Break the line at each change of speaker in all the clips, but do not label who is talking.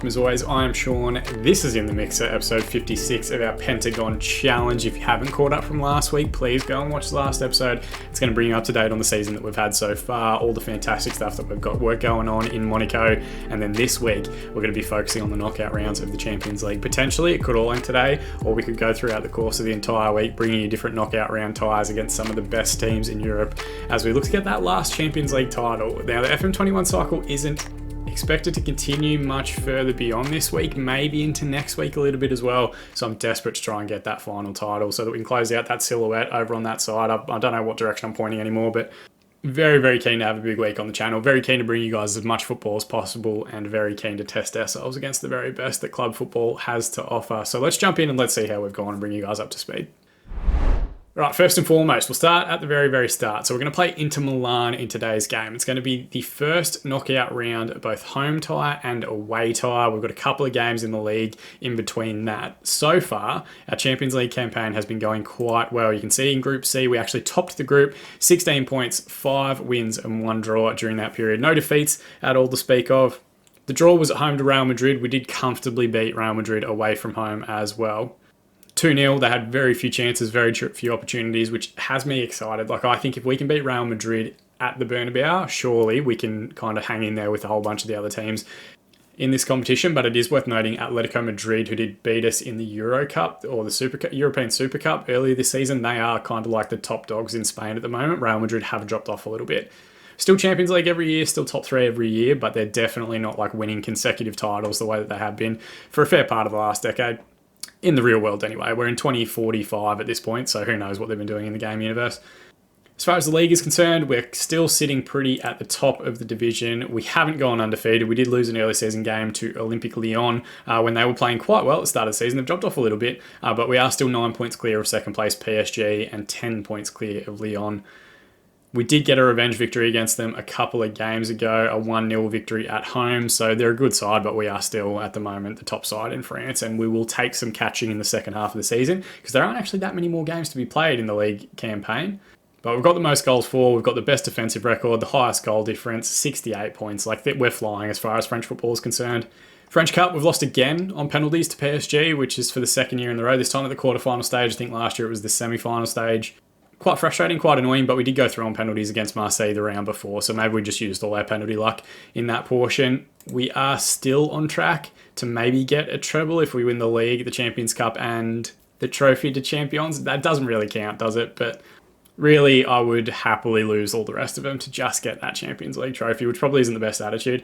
welcome as always. I am Sean. This is In the Mixer, episode 56 of our Pentagon Challenge. If you haven't caught up from last week, please go and watch the last episode. It's going to bring you up to date on the season that we've had so far, all the fantastic stuff that we've got work going on in Monaco. And then this week, we're going to be focusing on the knockout rounds of the Champions League. Potentially, it could all end today, or we could go throughout the course of the entire week, bringing you different knockout round ties against some of the best teams in Europe as we look to get that last Champions League title. Now, the FM21 cycle isn't expected to continue much further beyond this week, maybe into next week a little bit as well. So I'm desperate to try and get that final title so that we can close out that silhouette over on that side. I don't know what direction I'm pointing anymore, but very, very keen to have a big week on the channel. Very keen to bring you guys as much football as possible and very keen to test ourselves against the very best that club football has to offer. So let's jump in and let's see how we've gone and bring you guys up to speed. Right, first and foremost, we'll start at the very, very start. So we're going to play Inter Milan in today's game. It's going to be the first knockout round, both home tie and away tie. We've got a couple of games in the league in between that. So far, our Champions League campaign has been going quite well. You can see in Group C, we actually topped the group, 16 points, 5 wins and 1 draw during that period. No defeats at all to speak of. The draw was at home to Real Madrid. We did comfortably beat Real Madrid away from home as well. 2-0, they had very few chances, very few opportunities, which has me excited. Like, I think if we can beat Real Madrid at the Bernabeu, surely we can kind of hang in there with a whole bunch of the other teams in this competition. But it is worth noting Atletico Madrid, who did beat us in the Euro Cup or the European Super Cup earlier this season, they are kind of like the top dogs in Spain at the moment. Real Madrid have dropped off a little bit. Still Champions League every year, still top 3 every year, but they're definitely not like winning consecutive titles the way that they have been for a fair part of the last decade. In the real world anyway. We're in 2045 at this point, so who knows what they've been doing in the game universe. As far as the league is concerned, we're still sitting pretty at the top of the division. We haven't gone undefeated. We did lose an early season game to Olympique Lyon when they were playing quite well at the start of the season. They've dropped off a little bit, but we are still 9 points clear of second place PSG and 10 points clear of Lyon. We did get a revenge victory against them a couple of games ago, a 1-0 victory at home. So they're a good side, but we are still, at the moment, the top side in France. And we will take some catching in the second half of the season because there aren't actually that many more games to be played in the league campaign. But we've got the most goals for, we've got the best defensive record, the highest goal difference, 68 points. Like, we're flying as far as French football is concerned. French Cup, we've lost again on penalties to PSG, which is for the second year in a row. This time at the quarterfinal stage. I think last year it was the semi-final stage. Quite frustrating, quite annoying, but we did go through on penalties against Marseille the round before, so maybe we just used all our penalty luck in that portion. We are still on track to maybe get a treble if we win the league, the Champions Cup, and the Trophy de Champions. That doesn't really count, does it? But really, I would happily lose all the rest of them to just get that Champions League trophy, which probably isn't the best attitude.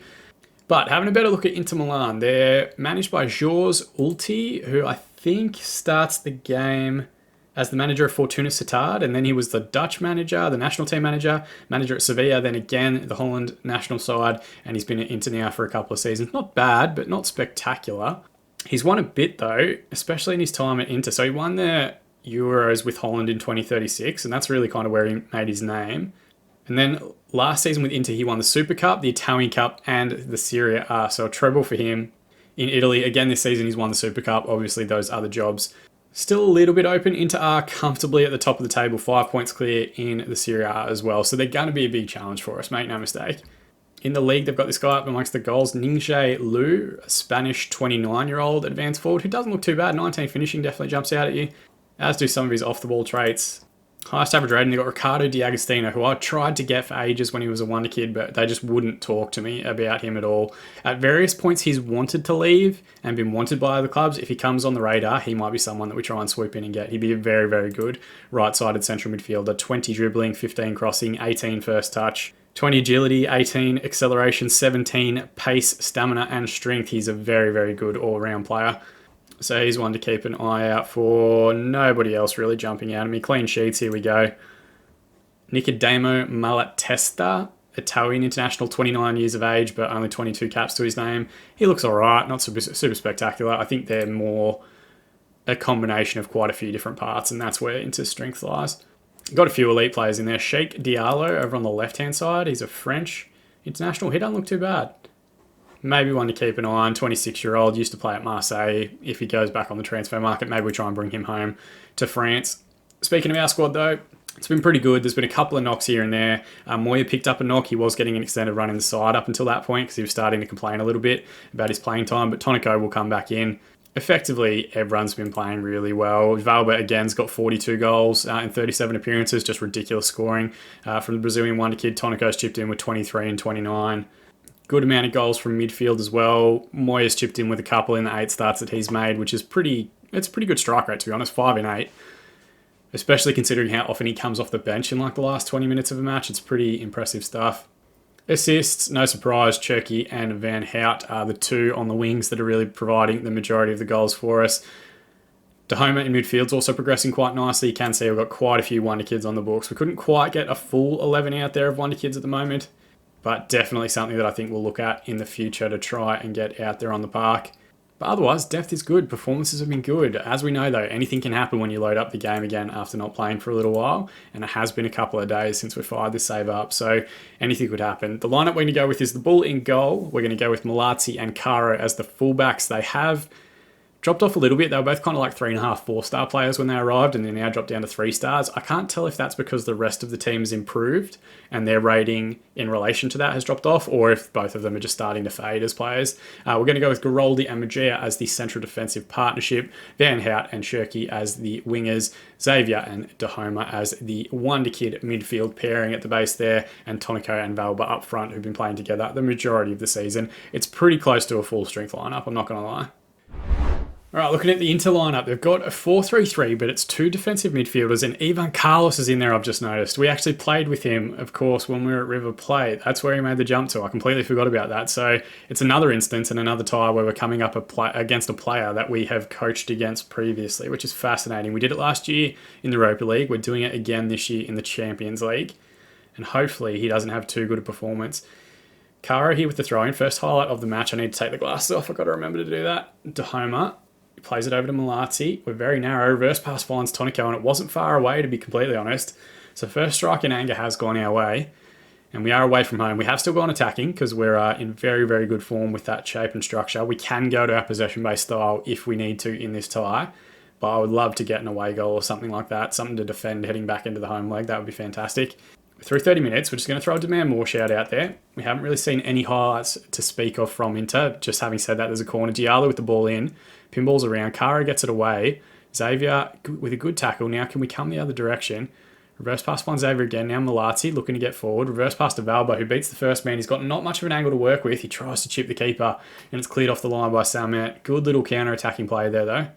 But having a better look at Inter Milan, they're managed by Georges Ulti, who I think starts the game as the manager of Fortuna Sittard, and then he was the Dutch manager, the national team manager at Sevilla, then again the Holland national side, and he's been at Inter now for a couple of seasons. Not bad, but not spectacular. He's won a bit though, especially in his time at Inter. So he won the Euros with Holland in 2036, and that's really kind of where he made his name. And then last season with Inter, he won the Super Cup, the Italian Cup, and the Serie A, so a treble for him. In Italy, again this season, he's won the Super Cup. Obviously, those other jobs still a little bit open. Inter are comfortably at the top of the table, 5 points clear in the Serie A as well. So they're going to be a big challenge for us, make no mistake. In the league, they've got this guy up amongst the goals, Ningxie Liu, a Spanish 29-year-old advanced forward who doesn't look too bad. 19 finishing definitely jumps out at you, as do some of his off-the-ball traits. Highest average rating, they've got Ricardo D'Agostino, who I tried to get for ages when he was a wonder kid, but they just wouldn't talk to me about him at all. At various points, he's wanted to leave and been wanted by other clubs. If he comes on the radar, he might be someone that we try and swoop in and get. He'd be a very, very good right-sided central midfielder. 20 dribbling, 15 crossing, 18 first touch, 20 agility, 18 acceleration, 17 pace, stamina, and strength. He's a very, very good all-round player. So he's one to keep an eye out for. Nobody else really jumping out at me. Clean sheets, here we go. Nicodemo Malatesta, Italian international, 29 years of age, but only 22 caps to his name. He looks alright, not super spectacular. I think they're more a combination of quite a few different parts, and that's where Inter's strength lies. Got a few elite players in there. Sheikh Diallo over on the left-hand side. He's a French international. He doesn't look too bad. Maybe one to keep an eye on, 26-year-old, used to play at Marseille. If he goes back on the transfer market, maybe we try and bring him home to France. Speaking of our squad, though, It's been pretty good. There's been a couple of knocks here and there. Moya picked up a knock. He was getting an extended run in the side up until that point because he was starting to complain a little bit about his playing time, but Toniko will come back in. Effectively, everyone's been playing really well. Valba, again's got 42 goals in 37 appearances, just ridiculous scoring from the Brazilian wonder kid. Toniko's chipped in with 23 and 29. Good amount of goals from midfield as well. Moya's chipped in with a couple in the 8 starts that he's made, which is it's a pretty good strike rate, to be honest, 5 in 8. Especially considering how often he comes off the bench in like the last 20 minutes of a match. It's pretty impressive stuff. Assists, no surprise, Cherki and Van Hout are the two on the wings that are really providing the majority of the goals for us. Dahoma in midfield's also progressing quite nicely. You can see we've got quite a few wonder kids on the books. We couldn't quite get a full 11 out there of wonder kids at the moment, but definitely something that I think we'll look at in the future to try and get out there on the park. But otherwise, depth is good. Performances have been good. As we know, though, anything can happen when you load up the game again after not playing for a little while. And it has been a couple of days since we fired this save up, so anything could happen. The lineup we're going to go with is the Bull in goal. We're going to go with Malazzi and Caro as the fullbacks. They have dropped off a little bit. They were both kind of like 3.5, 4-star players when they arrived, and they're now dropped down to 3 stars. I can't tell if that's because the rest of the team has improved and their rating in relation to that has dropped off, or if both of them are just starting to fade as players. We're going to go with Garoldi and Magia as the central defensive partnership, Van Hout and Cherki as the wingers, Xavier and Dahoma as the wonder kid midfield pairing at the base there, and Toniko and Valba up front, who've been playing together the majority of the season. It's pretty close to a full strength lineup, I'm not going to lie. All right, looking at the Inter lineup, they've got a 4-3-3, but it's 2 defensive midfielders, and Ivan Carlos is in there, I've just noticed. We actually played with him, of course, when we were at River Plate. That's where he made the jump to. I completely forgot about that. So it's another instance and another tie where we're coming up against a player that we have coached against previously, which is fascinating. We did it last year in the Europa League. We're doing it again this year in the Champions League, and hopefully he doesn't have too good a performance. Caro here with the throw-in. First highlight of the match. I need to take the glasses off. I've got to remember to do that. Dahoma plays it over to Malazzi. We're very narrow. Reverse pass finds Toniko, and it wasn't far away, to be completely honest. So first strike in anger has gone our way, and we are away from home. We have still gone attacking because we're in very, very good form with that shape and structure. We can go to our possession-based style if we need to in this tie, but I would love to get an away goal or something like that, something to defend heading back into the home leg. That would be fantastic. Through 30 minutes, we're just going to throw a Demand More shout out there. We haven't really seen any highlights to speak of from Inter. Just having said that, there's a corner. Diallo with the ball in. Pinballs around. Caro gets it away. Xavier with a good tackle. Now can we come the other direction? Reverse pass finds Xavier again. Now Malazzi looking to get forward. Reverse pass to Valba, who beats the first man. He's got not much of an angle to work with. He tries to chip the keeper, and it's cleared off the line by Salmet. Good little counter-attacking play there, though.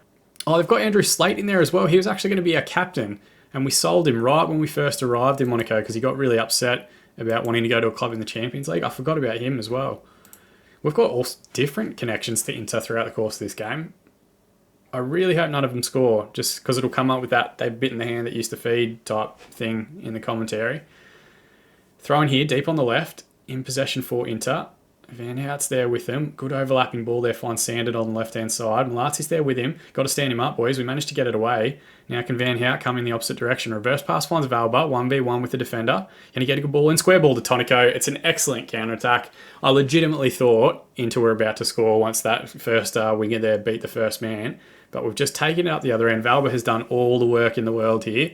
Oh, they've got Andrew Slate in there as well. He was actually going to be our captain, and we sold him right when we first arrived in Monaco because he got really upset about wanting to go to a club in the Champions League. I forgot about him as well. We've got all different connections to Inter throughout the course of this game. I really hope none of them score, just because it'll come up with that they've bitten the hand that used to feed type thing in the commentary. Throw in here, deep on the left, in possession for Inter. Van Hout's there with him. Good overlapping ball there, finds Sanded on the left-hand side. Malazzi's there with him. Got to stand him up, boys. We managed to get it away. Now can Van Hout come in the opposite direction? Reverse pass finds Valba, 1v1 with the defender. Can he get a good ball in? Square ball to Toniko. It's an excellent counter-attack. I legitimately thought Inter were about to score once that first winger there beat the first man. But we've just taken it out the other end. Valba has done all the work in the world here.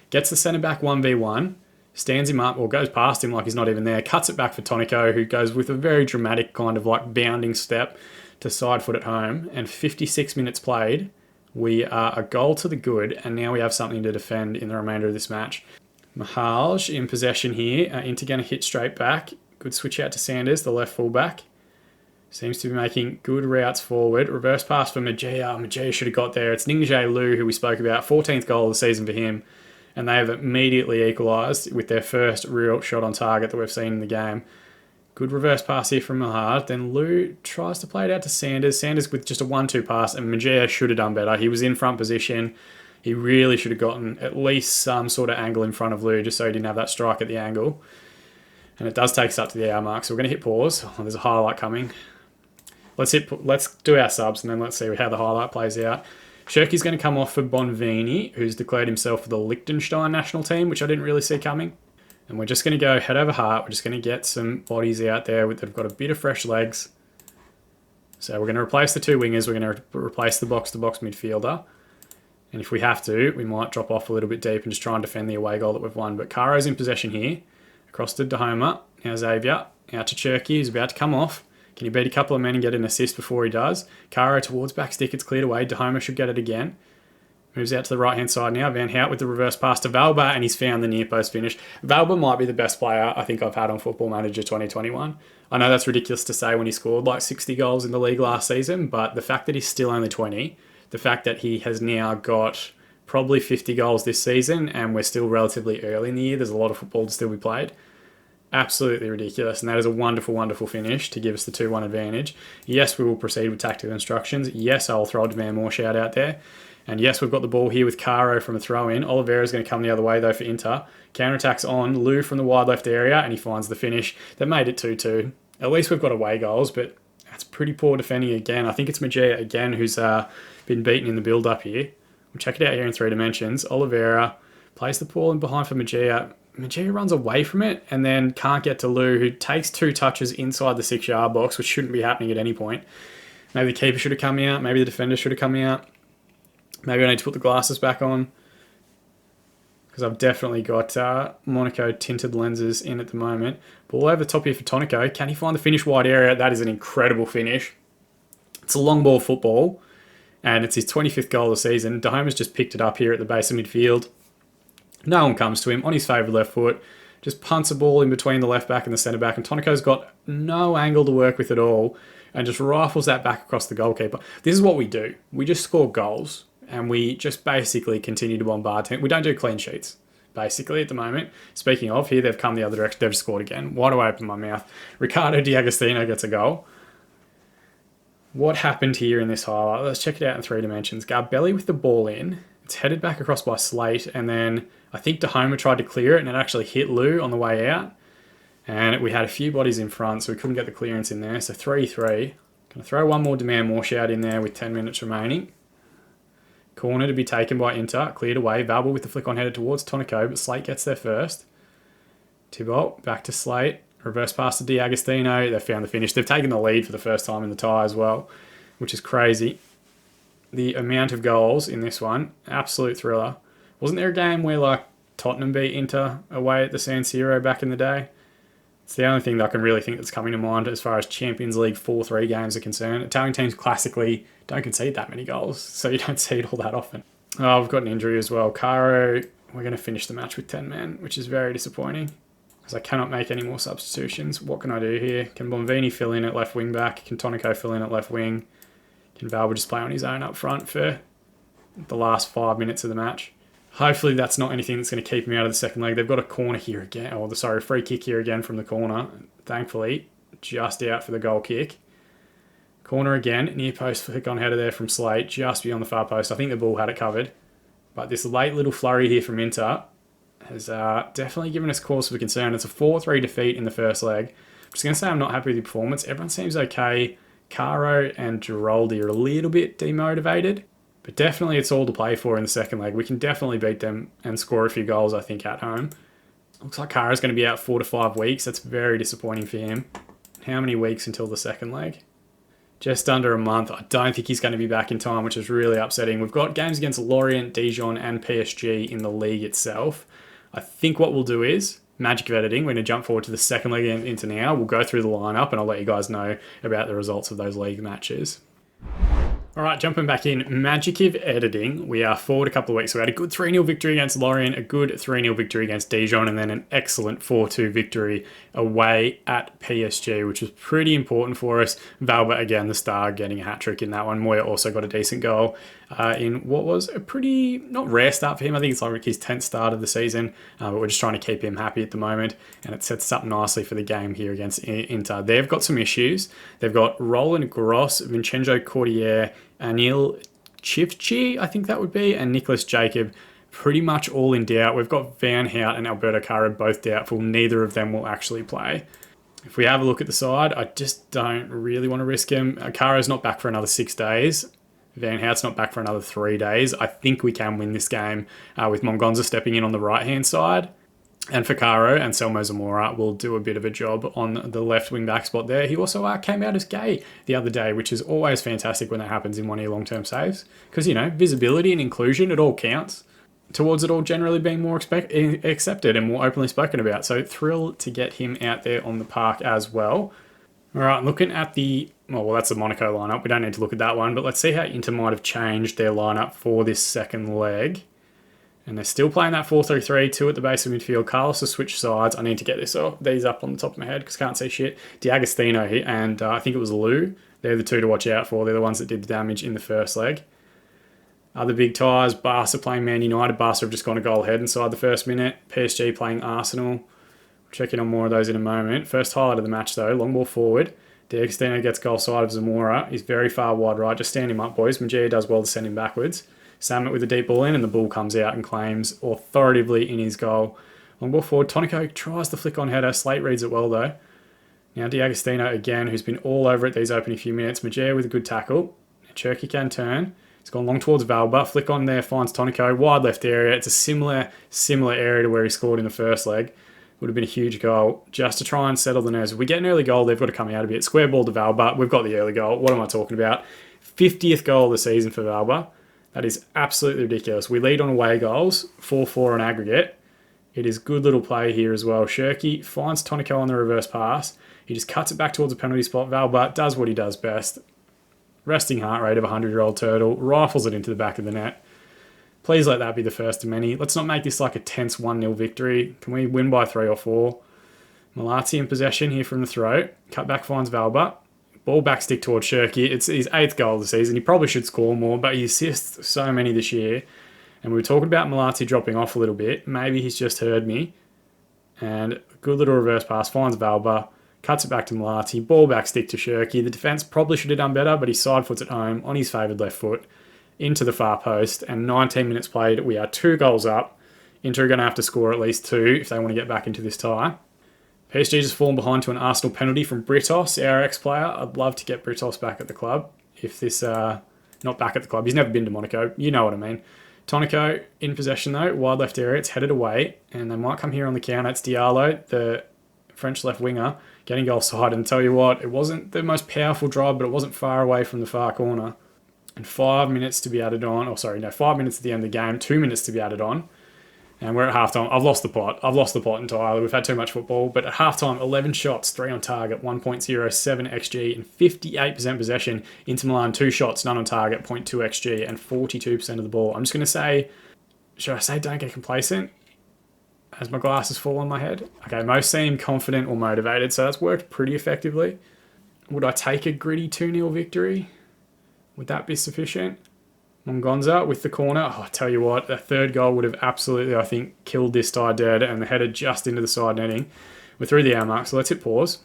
Gets the centre-back 1v1. Stands him up or goes past him like he's not even there. Cuts it back for Toniko, who goes with a very dramatic kind of like bounding step to side foot at home. And 56 minutes played. We are a goal to the good, and now we have something to defend in the remainder of this match. Mahalj in possession here. Inter going to hit straight back. Good switch out to Sanders, the left fullback. Seems to be making good routes forward. Reverse pass for Magia. Magia should have got there. It's Ningjae Liu, who we spoke about. 14th goal of the season for him. And they have immediately equalised with their first real shot on target that we've seen in the game. Good reverse pass here from Mahard. Then Liu tries to play it out to Sanders. Sanders with just a 1-2 pass, and Magia should have done better. He was in front position. He really should have gotten at least some sort of angle in front of Liu just so he didn't have that strike at the angle. And it does take us up to the hour mark, so we're going to hit pause. Oh, there's a highlight coming. Let's do our subs, and then let's see how the highlight plays out. Cherki's going to come off for Bonvini, who's declared himself for the Liechtenstein national team, which I didn't really see coming. And we're just going to go head over heart. We're just going to get some bodies out there that have got a bit of fresh legs. So we're going to replace the 2 wingers. We're going to replace the box-to-box midfielder. And if we have to, we might drop off a little bit deep and just try and defend the away goal that we've won. But Caro's in possession here. Across to Dahoma. Now Xavier. Out to Cherky. He's about to come off. Can he beat a couple of men and get an assist before he does? Caro towards back stick. It's cleared away. Dahoma should get it again. Moves out to the right-hand side now. Van Hout with the reverse pass to Valba, and he's found the near-post finish. Valba might be the best player I think I've had on Football Manager 2021. I know that's ridiculous to say when he scored like 60 goals in the league last season, but the fact that he's still only 20, the fact that he has now got probably 50 goals this season, and we're still relatively early in the year, there's a lot of football to still be played. Absolutely ridiculous, and that is a wonderful, wonderful finish to give us the 2-1 advantage. Yes, we will proceed with tactical instructions. Yes, I'll throw a Van Moore shout out there. And yes, we've got the ball here with Caro from a throw-in. Oliveira's going to come the other way, though, for Inter. Counter-attacks on. Lou from the wide left area, and he finds the finish. That made it 2-2. At least we've got away goals, but that's pretty poor defending again. I think it's Magia again who's been beaten in the build-up here. We'll check it out here in 3 dimensions. Oliveira plays the ball in behind for Magia. Magia runs away from it and then can't get to Lou, who takes 2 touches inside the 6-yard box, which shouldn't be happening at any point. Maybe the keeper should have come out. Maybe the defender should have come out. Maybe I need to put the glasses back on, because I've definitely got Monaco tinted lenses in at the moment. Ball over the top here for Tonico. Can he find the finish wide area? That is an incredible finish. It's a long ball football, and it's his 25th goal of the season. Dahoma's just picked it up here at the base of midfield. No one comes to him on his favourite left foot. Just punts a ball in between the left back and the centre back, and Tonico's got no angle to work with at all, and just rifles that back across the goalkeeper. This is what we do. We just score goals. And we just basically continue to bombard teams. We don't do clean sheets, basically, at the moment. Speaking of, here they've come the other direction. They've scored again. Why do I open my mouth? Ricardo D'Agostino gets a goal. What happened here in this highlight? Let's check it out in 3 dimensions. Garbelli with the ball in. It's headed back across by Slate. And then I think Dahoma tried to clear it, and it actually hit Lou on the way out. And we had a few bodies in front, so we couldn't get the clearance in there. So 3-3. Going to throw one more Demand More shout in there with 10 minutes remaining. Corner to be taken by Inter. Cleared away. Valba with the flick on headed towards Tonico, but Slate gets there first. Thibault back to Slate. Reverse pass to D'Agostino. They found the finish. They've taken the lead for the first time in the tie as well, which is crazy. The amount of goals in this one, absolute thriller. Wasn't there a game where like Tottenham beat Inter away at the San Siro back in the day? It's the only thing that I can really think that's coming to mind as far as Champions League 4-3 games are concerned. Italian teams classically don't concede that many goals, so you don't see it all that often. Oh, we've got an injury as well. Caro, we're going to finish the match with 10 men, which is very disappointing, because I cannot make any more substitutions. What can I do here? Can Bonvini fill in at left wing back? Can Tonico fill in at left wing? Can Valba just play on his own up front for the last 5 minutes of the match? Hopefully that's not anything that's going to keep him out of the second leg. They've got a corner here again, a free kick here again from the corner. Thankfully, just out for the goal kick. Corner again, near post flick on header there from Slate, just beyond the far post. I think the ball had it covered. But this late little flurry here from Inter has definitely given us cause for concern. It's a 4-3 defeat in the first leg. I'm just going to say I'm not happy with the performance. Everyone seems okay. Caro and Giroldi are a little bit demotivated. But definitely it's all to play for in the second leg. We can definitely beat them and score a few goals, I think, at home. Looks like Caro's going to be out 4 to 5 weeks. That's very disappointing for him. How many weeks until the second leg? Just under a month. I don't think he's going to be back in time, which is really upsetting. We've got games against Lorient, Dijon, and PSG in the league itself. I think what we'll do is, magic of editing, we're going to jump forward to the second leg into now. We'll go through the lineup, and I'll let you guys know about the results of those league matches. All right, jumping back in, magic of editing, we are forward a couple of weeks. So we had a good 3-0 victory against Lorient, a good 3-0 victory against Dijon, and then an excellent 4-2 victory away at PSG, which was pretty important for us. Valba, again, the star, getting a hat-trick in that one. Moya also got a decent goal in what was a pretty, not rare start for him. I think it's like his 10th start of the season, but we're just trying to keep him happy at the moment, and it sets us up nicely for the game here against Inter. They've got some issues. They've got Roland Gross, Vincenzo Cordier, Anil Chivchi, I think that would be, and Nicholas Jacob, pretty much all in doubt. We've got Van Hout and Alberto Cara both doubtful. Neither of them will actually play. If we have a look at the side, I just don't really want to risk him. Cara's not back for another 6 days. Van Hout's not back for another 3 days. I think we can win this game with Mongonza stepping in on the right-hand side. And Ficaro and Selmo Zamora will do a bit of a job on the left wing back spot there. He also came out as gay the other day, which is always fantastic when that happens in one of your long-term saves. Because, visibility and inclusion, it all counts towards it all generally being more accepted and more openly spoken about. So thrilled to get him out there on the park as well. All right, looking at that's the Monaco lineup. We don't need to look at that one, but let's see how Inter might have changed their lineup for this second leg. And they're still playing that 4-3-3, two at the base of midfield. Carlos has switched sides. I need to get these up on the top of my head because I can't see shit. D'Agostino and I think it was Lou. They're the two to watch out for. They're the ones that did the damage in the first leg. Other big ties, Barca playing Man United. Barca have just gone a goal ahead inside the first minute. PSG playing Arsenal. We'll check in on more of those in a moment. First highlight of the match though, long ball forward. D'Agostino gets goal side of Zamora. He's very far wide right. Just stand him up, boys. Magia does well to send him backwards. Samet with a deep ball in, and the ball comes out and claims authoritatively in his goal. Long ball forward, Tonico tries the flick on header. Slate reads it well though. Now D'Agostino again, who's been all over it these opening few minutes. Magia with a good tackle. Cherki can turn. He's gone long towards Valba. Flick on there, finds Tonico. Wide left area. It's a similar area to where he scored in the first leg. Would have been a huge goal just to try and settle the nerves. If we get an early goal, they've got to come out a bit. Square ball to Valba. We've got the early goal. What am I talking about? 50th goal of the season for Valba. That is absolutely ridiculous. We lead on away goals, 4-4 on aggregate. It is good little play here as well. Cherki finds Tonico on the reverse pass. He just cuts it back towards the penalty spot. Valba does what he does best. Resting heart rate of a 100-year-old turtle. Rifles it into the back of the net. Please let that be the first of many. Let's not make this like a tense 1-0 victory. Can we win by 3 or 4? Malazzi in possession here from the throat. Cut back finds Valba. Ball back stick towards Cherki. It's his 8th goal of the season. He probably should score more, but he assists so many this year. And we were talking about Malazzi dropping off a little bit. Maybe he's just heard me. And good little reverse pass. Finds Valba. Cuts it back to Malazzi. Ball back stick to Cherki. The defence probably should have done better, but he side foots it home on his favoured left foot into the far post. And 19 minutes played. We are 2 goals up. Inter are going to have to score at least 2 if they want to get back into this tie. PSG just fallen behind to an Arsenal penalty from Britos, our ex-player. I'd love to get Britos back at the club. If this, not back at the club, he's never been to Monaco. You know what I mean. Tonico in possession though, wide left area. It's headed away, and they might come here on the counter. It's Diallo, the French left winger, getting goal side. And tell you what, it wasn't the most powerful drive, but it wasn't far away from the far corner. And 5 minutes to be added on. 5 minutes at the end of the game. 2 minutes to be added on. And we're at halftime. I've lost the plot entirely. We've had too much football. But at halftime, 11 shots, 3 on target, 1.07 XG, and 58% possession. Inter Milan, 2 shots, none on target, 0.2 XG, and 42% of the ball. I'm just going to say, should I say don't get complacent? As my glasses fall on my head. Okay, most seem confident or motivated, so that's worked pretty effectively. Would I take a gritty 2-0 victory? Would that be sufficient? Mongonza with the corner. I tell you what, that third goal would have absolutely, I think, killed this tie dead, and the header just into the side netting. We're through the hour mark, so let's hit pause.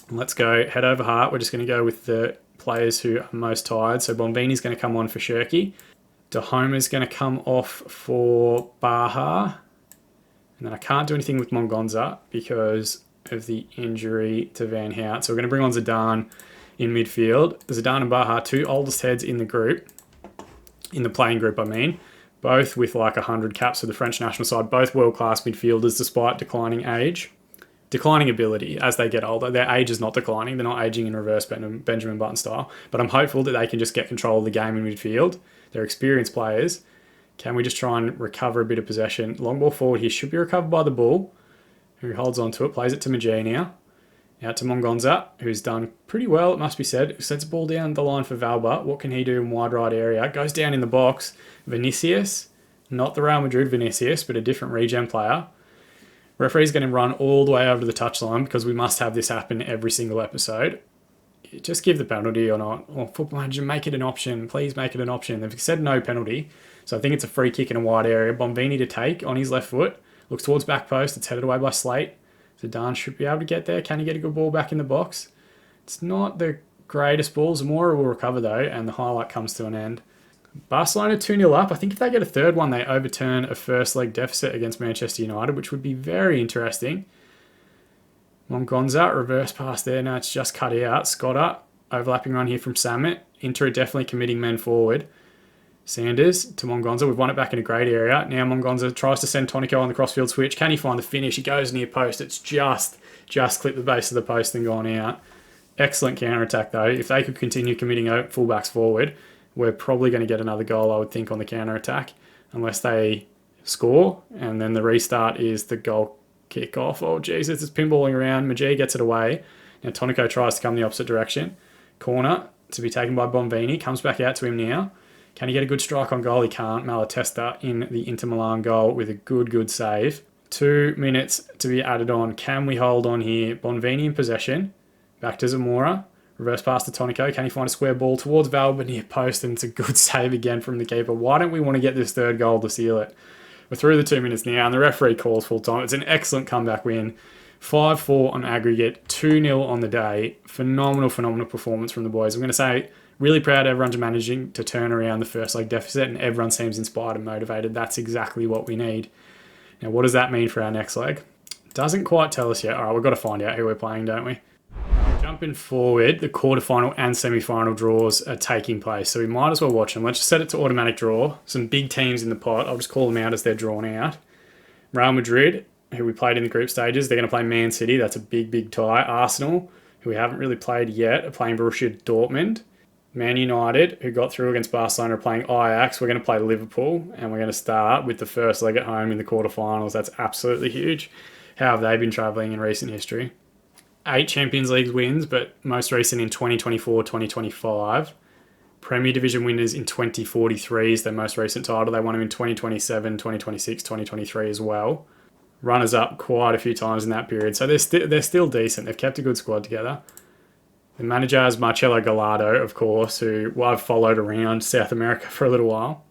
Let's go head over heart. We're just going to go with the players who are most tired. So Bombini's going to come on for Cherki. Dahoma's going to come off for Baha. And then I can't do anything with Mongonza because of the injury to Van Hout. So we're going to bring on Zidane in midfield. Zidane and Baha, 2 oldest heads in the group. In the playing group, I mean. Both with like 100 caps for the French national side. Both world-class midfielders despite declining age. Declining ability as they get older. Their age is not declining. They're not aging in reverse Benjamin Button style. But I'm hopeful that they can just get control of the game in midfield. They're experienced players. Can we just try and recover a bit of possession? Long ball forward here. Should be recovered by the Bull, who holds on to it. Plays it to Magia now. Out to Mongonza, who's done pretty well, it must be said. Sets a ball down the line for Valba. What can he do in wide right area? Goes down in the box. Vinicius, not the Real Madrid Vinicius, but a different regen player. Referee's going to run all the way over to the touchline because we must have this happen every single episode. Just give the penalty or not. Or Football Manager, make it an option. Please make it an option. They've said no penalty, so I think it's a free kick in a wide area. Bombini to take on his left foot. Looks towards back post. It's headed away by Slate. Zidane should be able to get there. Can he get a good ball back in the box? It's not the greatest ball. Zamora will recover though, and the highlight comes to an end. Barcelona 2-0 up. I think if they get a third one, they overturn a first leg deficit against Manchester United, which would be very interesting. Mongonza, reverse pass there. Now it's just cut out. Scotta, overlapping run here from Samet. Inter are definitely committing men forward. Sanders to Mongonza. We've won it back in a great area. Now Mongonza tries to send Tonico on the crossfield switch. Can he find the finish? He goes near post. It's just clipped the base of the post and gone out. Excellent counter-attack, though. If they could continue committing fullbacks forward, we're probably going to get another goal, I would think, on the counter-attack, unless they score, and then the restart is the goal kick-off. Oh, Jesus, it's pinballing around. Majee gets it away. Now Tonico tries to come the opposite direction. Corner to be taken by Bonvini. Comes back out to him now. Can he get a good strike on goal? He can't. Malatesta in the Inter Milan goal with a good save. 2 minutes to be added on. Can we hold on here? Bonvini in possession. Back to Zamora. Reverse pass to Tonico. Can he find a square ball towards Valba near post? And it's a good save again from the keeper. Why don't we want to get this third goal to seal it? We're through the 2 minutes now, and the referee calls full time. It's an excellent comeback win. 5-4 on aggregate, 2-0 on the day. Phenomenal performance from the boys. I'm going to say, really proud everyone's managing to turn around the first leg deficit, and everyone seems inspired and motivated. That's exactly what we need. Now, what does that mean for our next leg? Doesn't quite tell us yet. All right, we've got to find out who we're playing, don't we? Jumping forward, the quarterfinal and semi-final draws are taking place, so we might as well watch them. Let's just set it to automatic draw. Some big teams in the pot. I'll just call them out as they're drawn out. Real Madrid, who we played in the group stages, they're going to play Man City. That's a big tie. Arsenal, who we haven't really played yet, are playing Borussia Dortmund. Man United, who got through against Barcelona, are playing Ajax. We're going to play Liverpool, and we're going to start with the first leg at home in the quarterfinals. That's absolutely huge. How have they been travelling in recent history? 8 Champions League wins, but most recent in 2024, 2025. Premier Division winners in 2043 is their most recent title. They won them in 2027, 2026, 2023 as well. Runners up quite a few times in that period. So they're still decent. They've kept a good squad together. The manager is Marcelo Gallardo, of course, who I've followed around South America for a little while.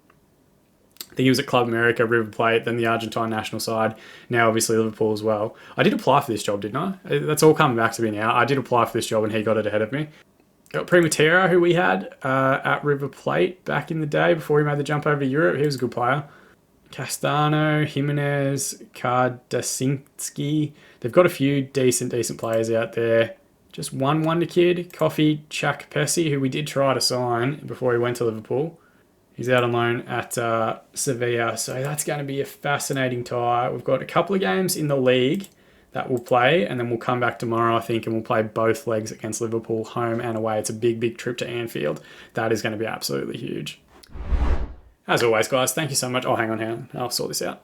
I think he was at Club America, River Plate, then the Argentine national side, now obviously Liverpool as well. I did apply for this job, didn't I? That's all coming back to me now. I did apply for this job and he got it ahead of me. Got Primatera, who we had at River Plate back in the day before he made the jump over to Europe. He was a good player. Castano, Jimenez, Kardasinski. They've got a few decent players out there. Just one wonder kid, Kofi Chakpesi, who we did try to sign before he went to Liverpool. He's out on loan at Sevilla, so that's going to be a fascinating tie. We've got a couple of games in the league that we'll play, and then we'll come back tomorrow, I think, and we'll play both legs against Liverpool, home and away. It's a big trip to Anfield. That is going to be absolutely huge. As always, guys, thank you so much. Oh, hang on. I'll sort this out.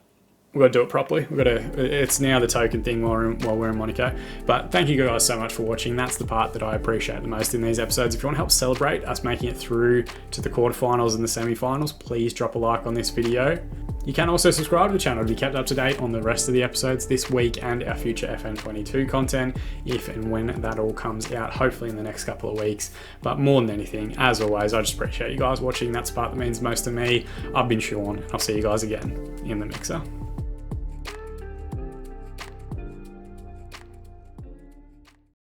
We've got to do it properly. It's now the token thing while we're in Monaco. But thank you guys so much for watching. That's the part that I appreciate the most in these episodes. If you want to help celebrate us making it through to the quarterfinals and the semi-finals, please drop a like on this video. You can also subscribe to the channel to be kept up to date on the rest of the episodes this week and our future FN22 content, if and when that all comes out, hopefully in the next couple of weeks. But more than anything, as always, I just appreciate you guys watching. That's the part that means most to me. I've been Sean. I'll see you guys again in the mixer.